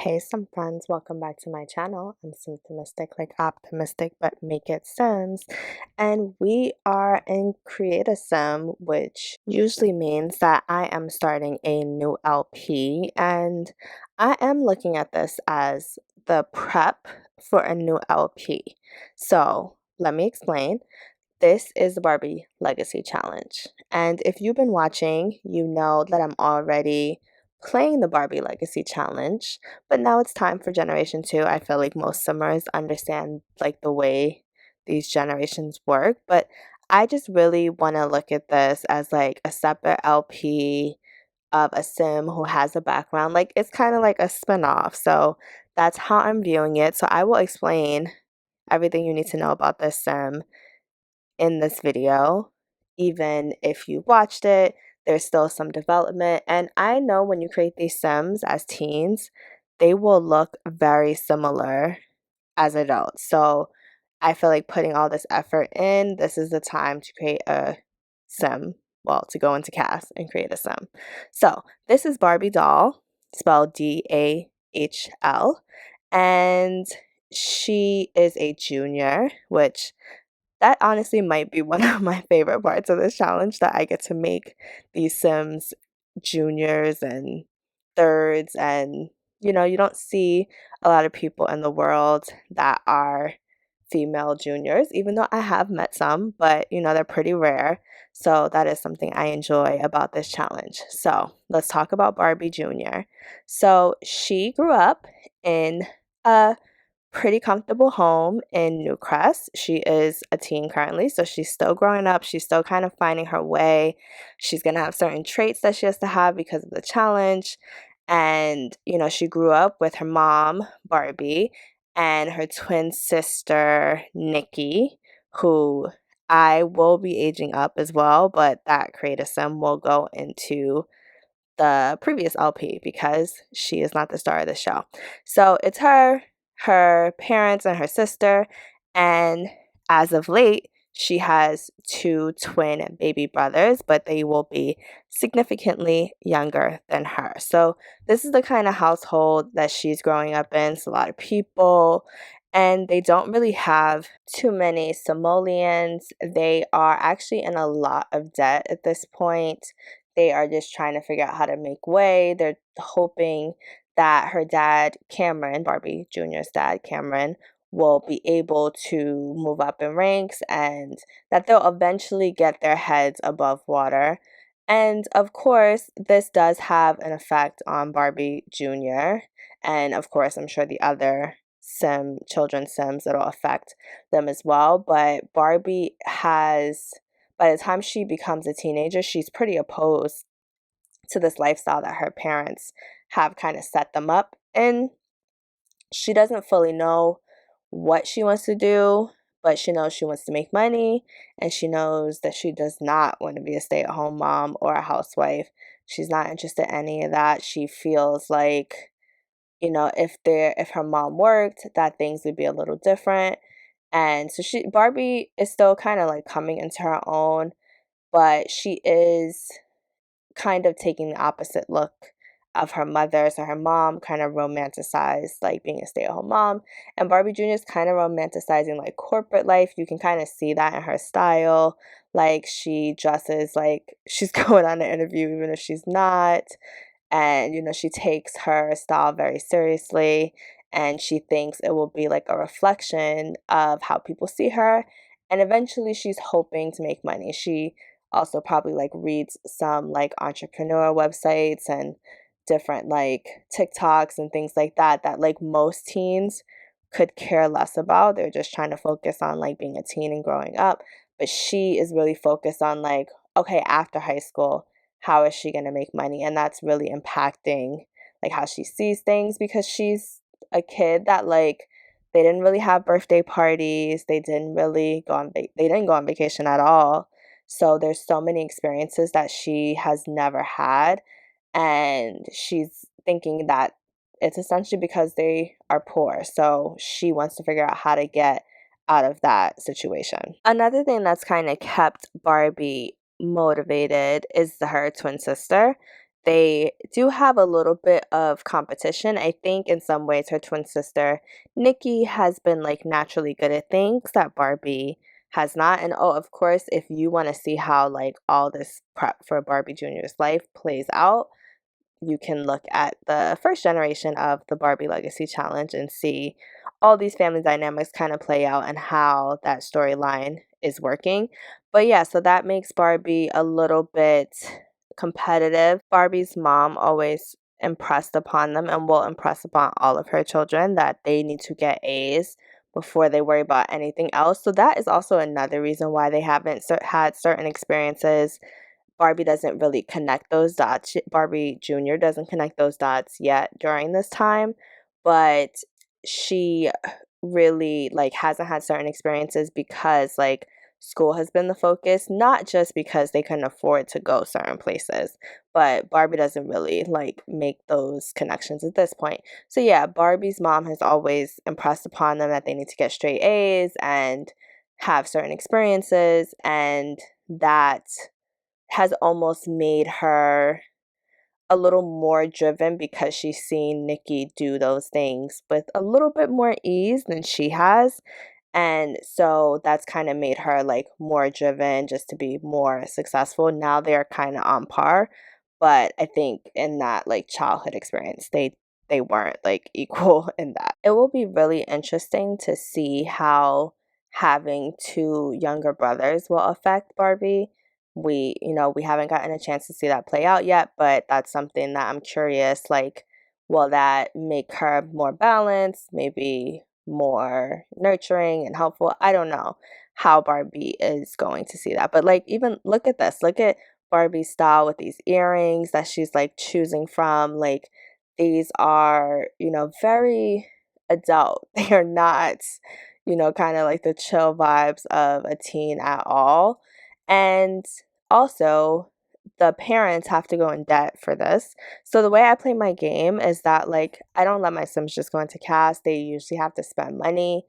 Hey, some friends, welcome back to my channel. I'm symptomistic, like optimistic, but make it sense. And we are in Create a Sim, which usually means that I am starting a new LP. And I am looking at this as the prep for a new LP. So let me explain. This is the Barbie Legacy Challenge. And if you've been watching, you know that I'm already playing the Barbie Legacy Challenge, but now it's time for Generation 2. I feel like most simmers understand like the way these generations work, but I just really want to look at this as like a separate LP of a sim who has a background. Like it's kind of like a spin-off. So that's how I'm viewing it. So I will explain everything you need to know about this sim in this video. Even if you watched it, there's still some development. And I know when you create these sims as teens, they will look very similar as adults. So I feel like putting all this effort in, this is the time to create a sim. Well, to go into CAS and create a sim. So this is Barbie doll, spelled Dahl, and she is a junior, which that honestly might be one of my favorite parts of this challenge, that I get to make these Sims juniors and thirds. And you don't see a lot of people in the world that are female juniors, even though I have met some, but they're pretty rare. So that is something I enjoy about this challenge. So let's talk about Barbie Jr. So she grew up in a pretty comfortable home in Newcrest. She is a teen currently, so she's still growing up. She's still kind of finding her way. She's going to have certain traits that she has to have because of the challenge. And, she grew up with her mom, Barbie, and her twin sister, Nikki, who I will be aging up as well, but that Create a Sim will go into the previous LP because she is not the star of the show. So it's her parents, and her sister. And as of late, she has two twin baby brothers, but they will be significantly younger than her. So this is the kind of household that she's growing up in. It's a lot of people, and they don't really have too many simoleons. They are actually in a lot of debt at this point. They are just trying to figure out how to make way. They're hoping that her dad, Cameron, Barbie Jr.'s dad, Cameron, will be able to move up in ranks, and that they'll eventually get their heads above water. And of course, this does have an effect on Barbie Jr. And of course, I'm sure the other children's Sims, it'll affect them as well. But Barbie has, by the time she becomes a teenager, she's pretty opposed to this lifestyle that her parents have kind of set them up in. She doesn't fully know what she wants to do, but she knows she wants to make money, and she knows that she does not want to be a stay-at-home mom or a housewife. She's not interested in any of that. She feels like, if her mom worked, that things would be a little different. And so Barbie is still kind of like coming into her own, but she is kind of taking the opposite look of her mother. So her mom kind of romanticized like being a stay-at-home mom, and Barbie Jr. is kind of romanticizing like corporate life. You can kind of see that in her style. Like she dresses like she's going on an interview even if she's not. And she takes her style very seriously, and she thinks it will be like a reflection of how people see her. And eventually she's hoping to make money. She also probably like reads some like entrepreneur websites and different like TikToks and things like that like most teens could care less about. They're just trying to focus on like being a teen and growing up. But she is really focused on like, okay, after high school, how is she going to make money? And that's really impacting like how she sees things, because she's a kid that like they didn't really have birthday parties. They didn't really go on they didn't go on vacation at all. So there's so many experiences that she has never had, and she's thinking that it's essentially because they are poor. So she wants to figure out how to get out of that situation. Another thing that's kind of kept Barbie motivated is her twin sister. they do have a little bit of competition. I think in some ways her twin sister Nikki has been like naturally good at things that Barbie has not. And oh, of course, if you want to see how like all this prep for Barbie Jr.'s life plays out, you can look at the first generation of the Barbie Legacy Challenge and see all these family dynamics kind of play out and how that storyline is working. But yeah, so that makes Barbie a little bit competitive. Barbie's mom always impressed upon them and will impress upon all of her children that they need to get A's before they worry about anything else. So that is also another reason why they haven't had certain experiences. Barbie doesn't really connect those dots. Barbie Jr. doesn't connect those dots yet during this time, but she really like hasn't had certain experiences because like school has been the focus, not just because they couldn't afford to go certain places, but Barbie doesn't really like make those connections at this point. So yeah, Barbie's mom has always impressed upon them that they need to get straight A's and have certain experiences, and that has almost made her a little more driven because she's seen Nikki do those things with a little bit more ease than she has. And so that's kind of made her like more driven just to be more successful. Now they're kind of on par, but I think in that like childhood experience, they weren't like equal in that. It will be really interesting to see how having two younger brothers will affect Barbie. We haven't gotten a chance to see that play out yet, but that's something that I'm curious, like, will that make her more balanced, maybe more nurturing and helpful? I don't know how Barbie is going to see that. But like, even look at this. Look at Barbie's style with these earrings that she's like choosing from. Like, these are, very adult. They are not, kind of like the chill vibes of a teen at all. And also, the parents have to go in debt for this. So the way I play my game is that like I don't let my Sims just go into CAS. They usually have to spend money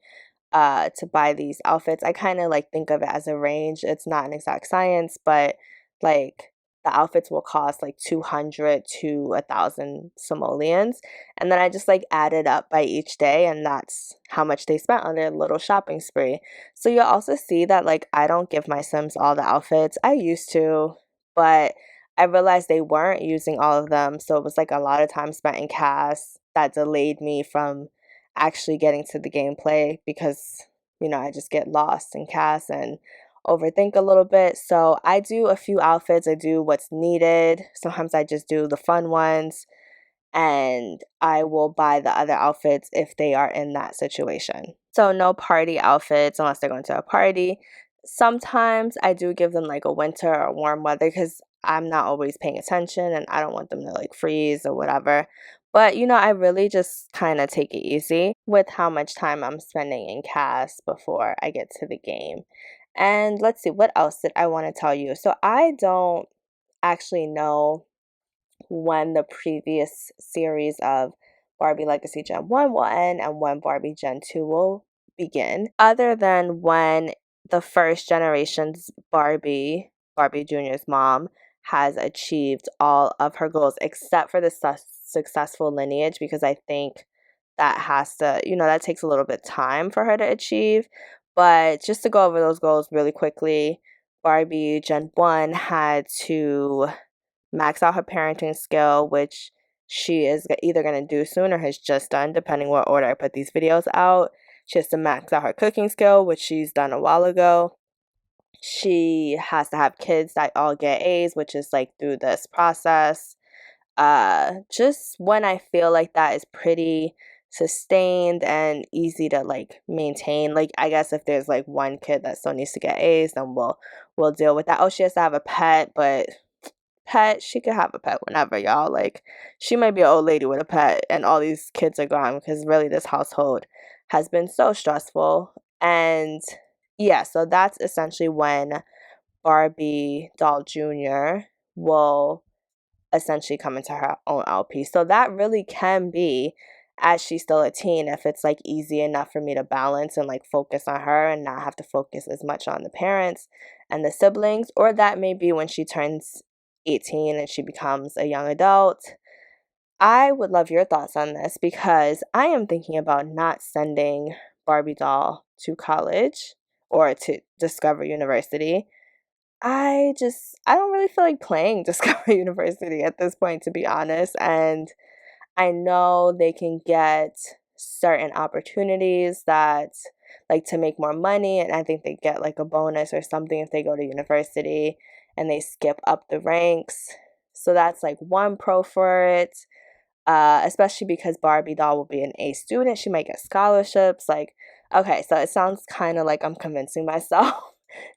to buy these outfits. I kind of like think of it as a range. It's not an exact science, but like the outfits will cost like 200 to 1,000 simoleons. And then I just like add it up by each day, and that's how much they spent on their little shopping spree. So you'll also see that like I don't give my Sims all the outfits. I used to, but I realized they weren't using all of them. So it was like a lot of time spent in CAS that delayed me from actually getting to the gameplay because, I just get lost in CAS and overthink a little bit. So I do a few outfits, I do what's needed. Sometimes I just do the fun ones, and I will buy the other outfits if they are in that situation. So no party outfits unless they're going to a party. Sometimes I do give them like a winter or warm weather because I'm not always paying attention and I don't want them to like freeze or whatever. But I really just kind of take it easy with how much time I'm spending in CAS before I get to the game. And let's see, what else did I want to tell you? So I don't actually know when the previous series of Barbie Legacy Gen 1 will end and when Barbie Gen 2 will begin, other than when the first generation's Barbie Jr.'s mom, has achieved all of her goals except for the successful lineage, because I think that has to, that takes a little bit of time for her to achieve. But just to go over those goals really quickly, Barbie Gen 1 had to max out her parenting skill, which she is either going to do soon or has just done, depending what order I put these videos out. She has to max out her cooking skill, which she's done a while ago. She has to have kids that all get A's, which is like through this process. Just when I feel like that is pretty sustained and easy to like maintain. Like, I guess if there's like one kid that still needs to get A's, then we'll deal with that. Oh, she has to have a pet, but she could have a pet whenever, y'all. Like, she might be an old lady with a pet and all these kids are gone, because really this household has been so stressful. And yeah, so that's essentially when Barbie Doll Jr. will essentially come into her own LP. So that really can be, as she's still a teen, if it's like easy enough for me to balance and like focus on her and not have to focus as much on the parents and the siblings. Or that may be when she turns 18 and she becomes a young adult. I would love your thoughts on this because I am thinking about not sending Barbie doll to college or to Discover University. I don't really feel like playing Discover University at this point, to be honest. And I know they can get certain opportunities that, like, to make more money, and I think they get like a bonus or something if they go to university and they skip up the ranks. So that's like one pro for it. Especially because Barbie doll will be an A student. She might get scholarships. Like, okay, so it sounds kind of like I'm convincing myself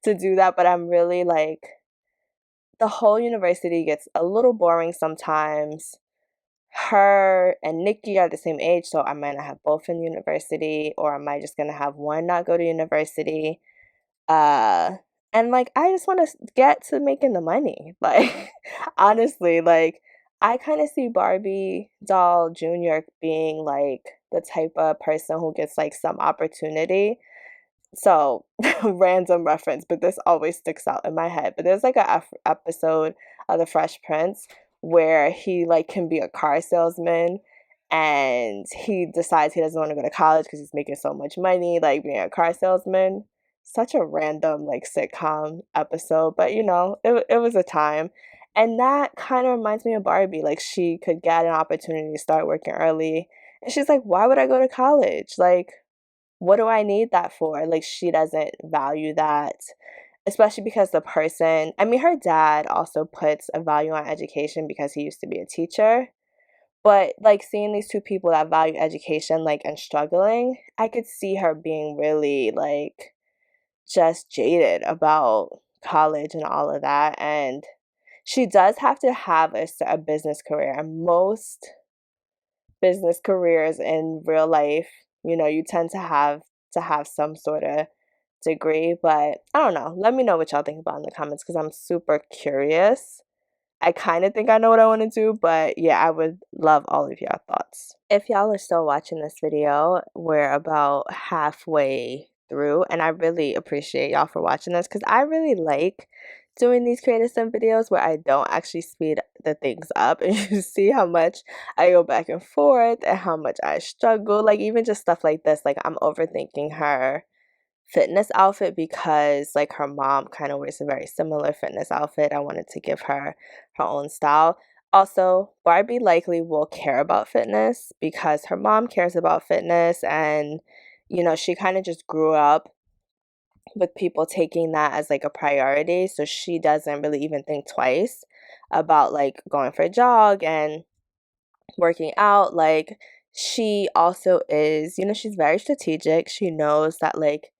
to do that, but I'm really like, the whole university gets a little boring sometimes. Her and Nikki are the same age, so I might not have both in university, or I might just gonna have one not go to university. Uh, and like I just want to get to making the money. Like honestly, like I kind of see Barbie doll Junior being like the type of person who gets like some opportunity. So, random reference, but this always sticks out in my head. But there's like a episode of The Fresh Prince where he like can be a car salesman and he decides he doesn't want to go to college because he's making so much money, like being a car salesman. Such a random like sitcom episode, but you know, it was a time. And that kind of reminds me of Barbie. Like she could get an opportunity to start working early. And she's like, why would I go to college? Like, what do I need that for? Like, she doesn't value that, especially because the person, I mean, her dad also puts a value on education because he used to be a teacher. But like seeing these two people that value education, like, and struggling, I could see her being really like just jaded about college and all of that. And she does have to have a business career. And most business careers in real life, you know, you tend to have some sort of degree, but I don't know. Let me know what y'all think about in the comments because I'm super curious. I kind of think I know what I want to do, but yeah, I would love all of your thoughts. If y'all are still watching this video, we're about halfway through, and I really appreciate y'all for watching this because I really like doing these creative sim videos where I don't actually speed the things up and you see how much I go back and forth and how much I struggle. Like even just stuff like this, like I'm overthinking her fitness outfit because like her mom kind of wears a very similar fitness outfit. I wanted to give her her own style. Also, Barbie likely will care about fitness because her mom cares about fitness and you know, she kind of just grew up with people taking that as like a priority, so she doesn't really even think twice about like going for a jog and working out. Like she also is, you know, she's very strategic. She knows that like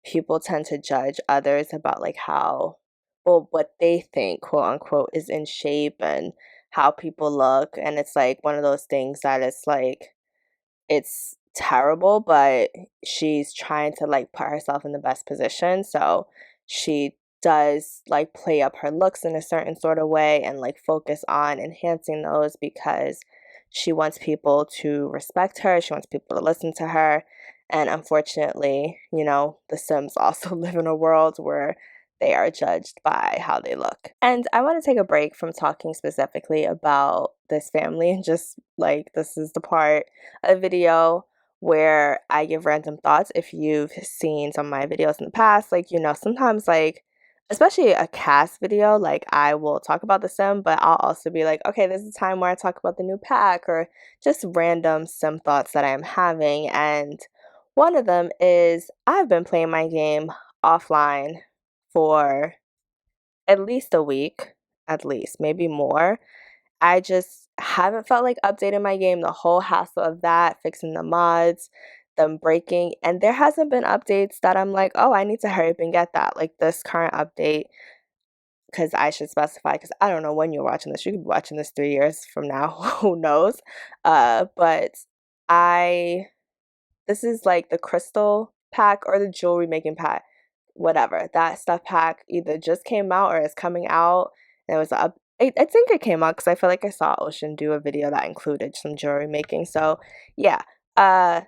people tend to judge others about like how, well, what they think, quote unquote, is in shape and how people look. And it's like one of those things that it's like, it's terrible, but she's trying to like put herself in the best position. So she does like play up her looks in a certain sort of way and like focus on enhancing those because she wants people to respect her. She wants people to listen to her. And unfortunately, you know, the Sims also live in a world where they are judged by how they look. And I want to take a break from talking specifically about this family and just like this is the part of the video where I give random thoughts. If you've seen some of my videos in the past, like, you know, sometimes like especially a CAS video, like I will talk about the sim, but I'll also be like, okay, this is a time where I talk about the new pack or just random sim thoughts that I am having. And one of them is I've been playing my game offline for at least a week, at least, maybe more. I just haven't felt like updating my game, the whole hassle of that, fixing the mods, them breaking, and there hasn't been updates that I'm like, oh, I need to hurry up and get that. Like this current update, because I should specify, because I don't know when you're watching this. You could be watching this 3 years from now, who knows? But I, this is like the crystal pack or the jewelry making pack, whatever. That stuff pack either just came out or is coming out. And it was up. I think it came out because I feel like I saw Ocean do a video that included some jewelry making. So yeah, uh,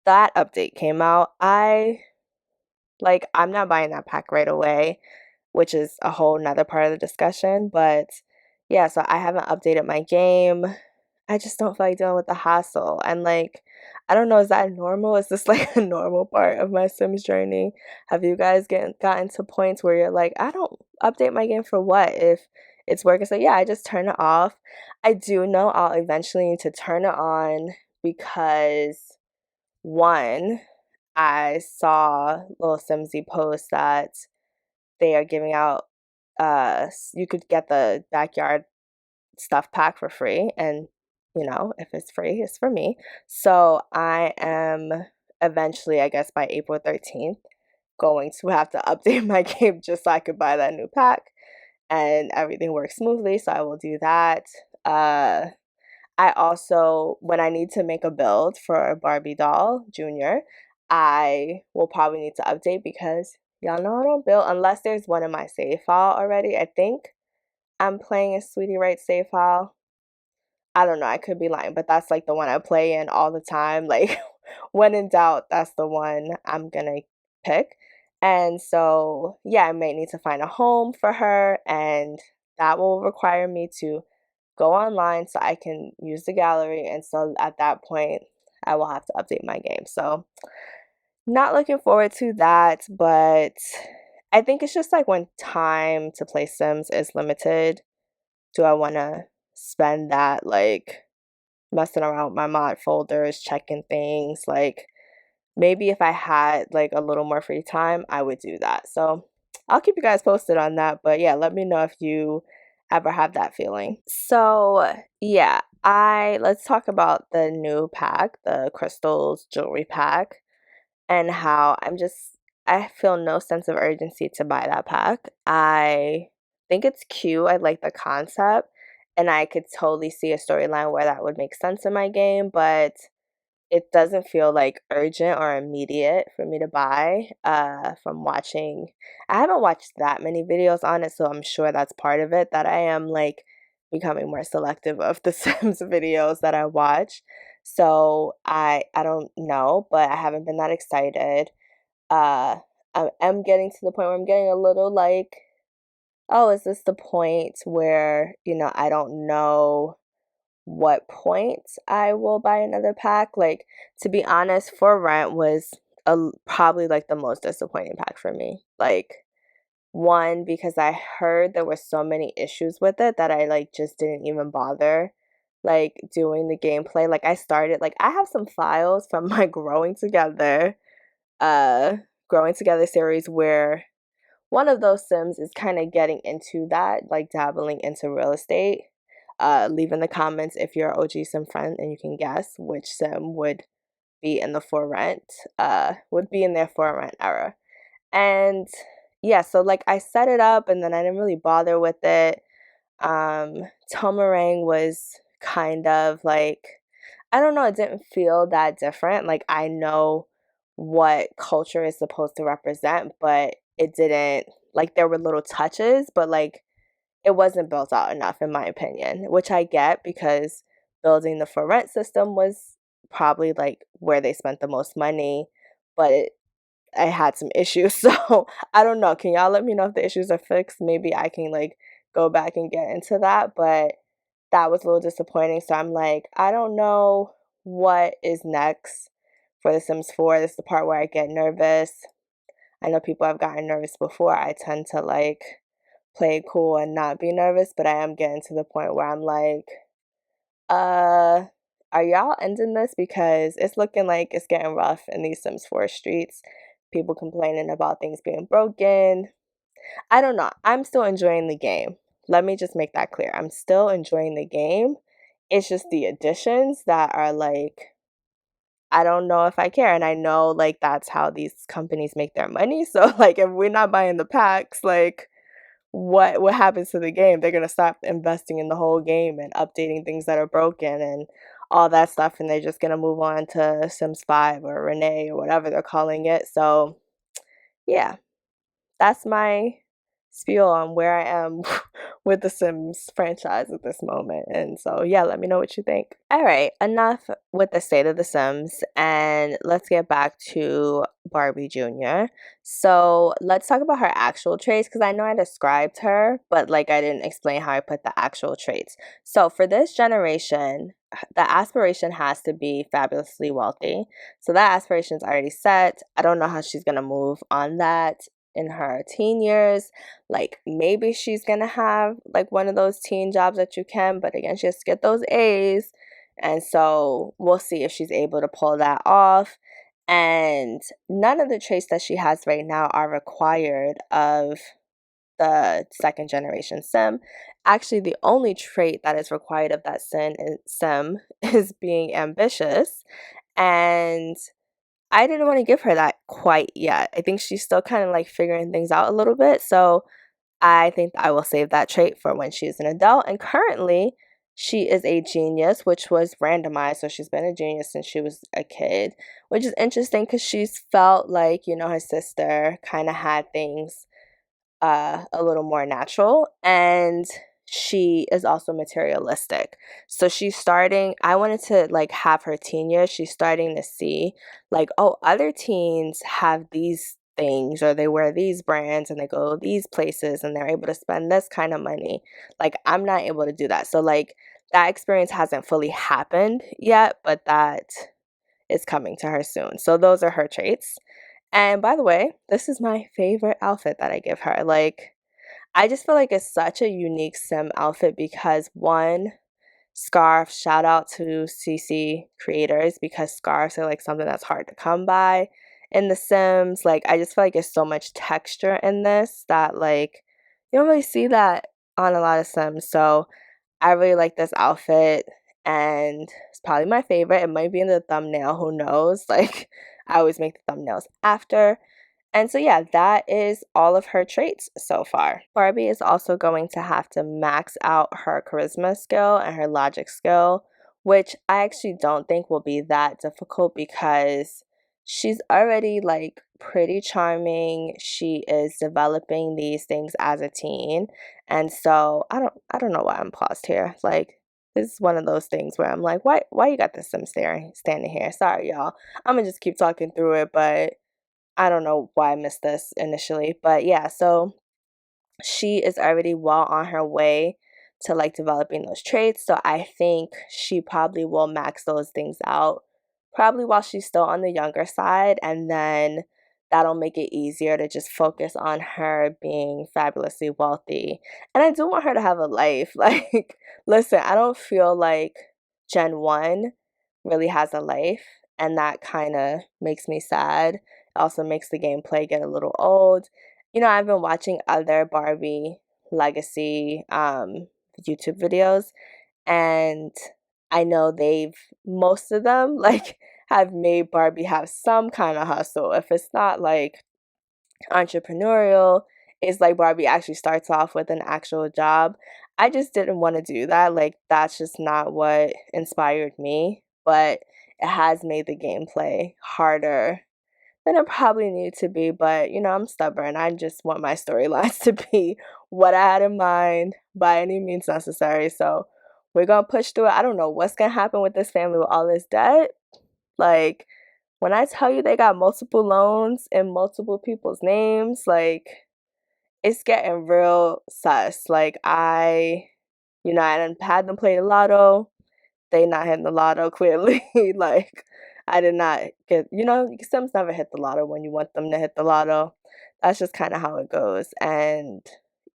that update came out. I'm not buying that pack right away, which is a whole nother part of the discussion. But yeah, so I haven't updated my game. I just don't feel like dealing with the hassle. And like, I don't know, is that normal? Is this like a normal part of my Sims journey? Have you guys gotten to points where you're like, I don't update my game for what if it's working? So yeah, I just turn it off. I do know I'll eventually need to turn it on because one, I saw little Simsy post that they are giving out you could get the backyard stuff pack for free, and if it's free, it's for me. So I am eventually, I guess by April 13th, going to have to update my game just so I could buy that new pack and everything works smoothly. So I will do that. I also, when I need to make a build for Barbie doll Junior, I will probably need to update because y'all know I don't build unless there's one in my save file already. I think I'm playing a Sweetie Right save file. I don't know, I could be lying, but that's like the one I play in all the time. Like, when in doubt, that's the one I'm gonna pick. And so, yeah, I may need to find a home for her, and that will require me to go online so I can use the gallery. And so at that point, I will have to update my game. So, not looking forward to that, but I think it's just like when time to play Sims is limited, do I want to spend that like messing around with my mod folders, checking things? Like, maybe if I had like a little more free time, I would do that. So I'll keep you guys posted on that. But yeah, let me know if you ever have that feeling. So yeah, let's talk about the new pack, the crystals jewelry pack, and how I feel no sense of urgency to buy that pack. I think it's cute. I like the concept, and I could totally see a storyline where that would make sense in my game, but it doesn't feel like urgent or immediate for me to buy from watching. I haven't watched that many videos on it, so I'm sure that's part of it, that I am like becoming more selective of the Sims videos that I watch. So I don't know, but I haven't been that excited. I am getting to the point where I'm getting a little like, oh, is this the point where, I don't know what point I will buy another pack? Like, to be honest, For Rent was probably like the most disappointing pack for me. Like, one, because I heard there were so many issues with it that I like just didn't even bother like doing the gameplay. Like, I started, like, I have some files from my uh growing together series where one of those Sims is kind of getting into that, like dabbling into real estate. Leave in the comments if you're an OG Sim friend and you can guess which Sim would be in the For Rent, would be in their For Rent era. And yeah, so like I set it up and then I didn't really bother with it. Tomarang was kind of like, I don't know, it didn't feel that different. Like, I know what culture is supposed to represent, but it didn't, like, there were little touches, but like it wasn't built out enough in my opinion, which I get because building the for rent system was probably like where they spent the most money, but I had some issues. So I don't know. Can y'all let me know if the issues are fixed? Maybe I can like go back and get into that, but that was a little disappointing. So I'm like, I don't know what is next for The Sims 4. This is the part where I get nervous. I know people have gotten nervous before. I tend to like play it cool and not be nervous, but I am getting to the point where I'm like, uh, are y'all ending this? Because it's looking like it's getting rough in these Sims 4 streets. People complaining about things being broken. I don't know. I'm still enjoying the game. Let me just make that clear. I'm still enjoying the game. It's just the additions that are like, I don't know if I care. And I know like that's how these companies make their money. So like if we're not buying the packs, like what happens to the game? They're gonna stop investing in the whole game and updating things that are broken and all that stuff, and they're just gonna move on to Sims 5 or Renee or whatever they're calling it. So yeah, that's my spiel on where I am with the Sims franchise at this moment. And so, yeah, let me know what you think. All right, enough with the state of the Sims, and let's get back to Barbie Jr. So let's talk about her actual traits, because I know I described her, but like I didn't explain how I put the actual traits. So for this generation, the aspiration has to be fabulously wealthy. So that aspiration is already set. I don't know how she's gonna move on that in her teen years. Like maybe she's gonna have like one of those teen jobs that you can, but again, she has to get those A's. And so we'll see if she's able to pull that off. And none of the traits that she has right now are required of the second generation sim. Actually, the only trait that is required of that sim is being ambitious. And I didn't want to give her that quite yet. I think she's still kind of like figuring things out a little bit. So I think I will save that trait for when she's an adult. And currently, she is a genius, which was randomized. So she's been a genius since she was a kid, which is interesting because she's felt like, you know, her sister kind of had things a little more natural, and she is also materialistic. So she's starting, I wanted to like have her teen years, she's starting to see like, oh, other teens have these things, or they wear these brands and they go these places and they're able to spend this kind of money. Like I'm not able to do that. So like that experience hasn't fully happened yet, but that is coming to her soon. So those are her traits. And by the way, this is my favorite outfit that I give her. Like, I just feel like it's such a unique sim outfit because one, scarf, shout out to CC creators, because scarves are like something that's hard to come by in the Sims. Like, I just feel like there's so much texture in this that like you don't really see that on a lot of Sims. So I really like this outfit, and it's probably my favorite. It might be in the thumbnail, who knows? Like, I always make the thumbnails after. And so, yeah, that is all of her traits so far. Barbie is also going to have to max out her charisma skill and her logic skill, which I actually don't think will be that difficult because she's already like pretty charming. She is developing these things as a teen. And so I don't know why I'm paused here. Like this is one of those things where I'm like, why you got this sim standing here? Sorry, y'all. I'm gonna just keep talking through it, but I don't know why I missed this initially. But yeah, so she is already well on her way to like developing those traits. So I think she probably will max those things out probably while she's still on the younger side, and then that'll make it easier to just focus on her being fabulously wealthy. And I do want her to have a life. Like, listen, I don't feel like Gen 1 really has a life, and that kind of makes me sad. It also makes the gameplay get a little old. You know, I've been watching other Barbie Legacy YouTube videos, and I know most of them, like, have made Barbie have some kind of hustle. If it's not, like, entrepreneurial, it's like Barbie actually starts off with an actual job. I just didn't want to do that. Like, that's just not what inspired me, but it has made the gameplay harder than it probably needed to be. But you know, I'm stubborn. I just want my storylines to be what I had in mind by any means necessary. So we're gonna push through it. I don't know what's gonna happen with this family with all this debt. Like when I tell you they got multiple loans in multiple people's names, like it's getting real sus. Like I done had them play the lotto. They not hitting the lotto clearly. Like I did not get, Sims never hit the lotto when you want them to hit the lotto. That's just kind of how it goes. And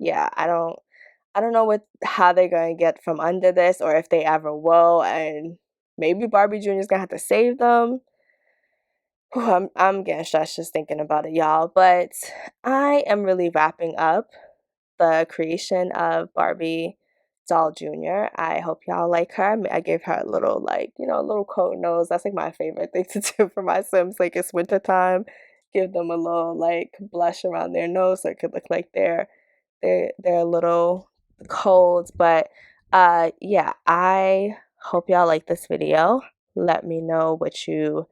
yeah, I don't know how they're going to get from under this, or if they ever will. And maybe Barbie Jr. is going to have to save them. Whew, I'm getting stressed just thinking about it, y'all. But I am really wrapping up the creation of Barbie Doll Jr. I hope y'all like her. I gave her a little, like, a little coat nose. That's like my favorite thing to do for my Sims. Like it's winter time, give them a little like blush around their nose so it could look like they're a little cold. But yeah, I hope y'all like this video. Let me know what you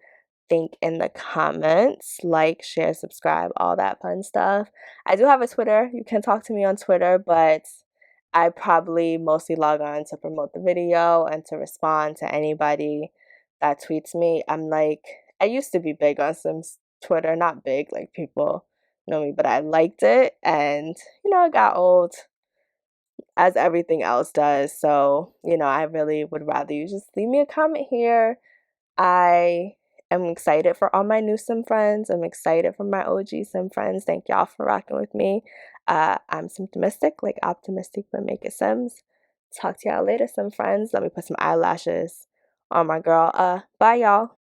think in the comments. Like, share, subscribe, all that fun stuff. I do have a Twitter. You can talk to me on Twitter, but I probably mostly log on to promote the video and to respond to anybody that tweets me. I used to be big on Sims Twitter, not big, like people know me, but I liked it, and it got old as everything else does. So, I really would rather you just leave me a comment here. I am excited for all my new Sim friends. I'm excited for my OG Sim friends. Thank y'all for rocking with me. I'm Symptomistic, like optimistic, but make it Sims. Talk to y'all later, Sim friends. Let me put some eyelashes on my girl. Bye, y'all.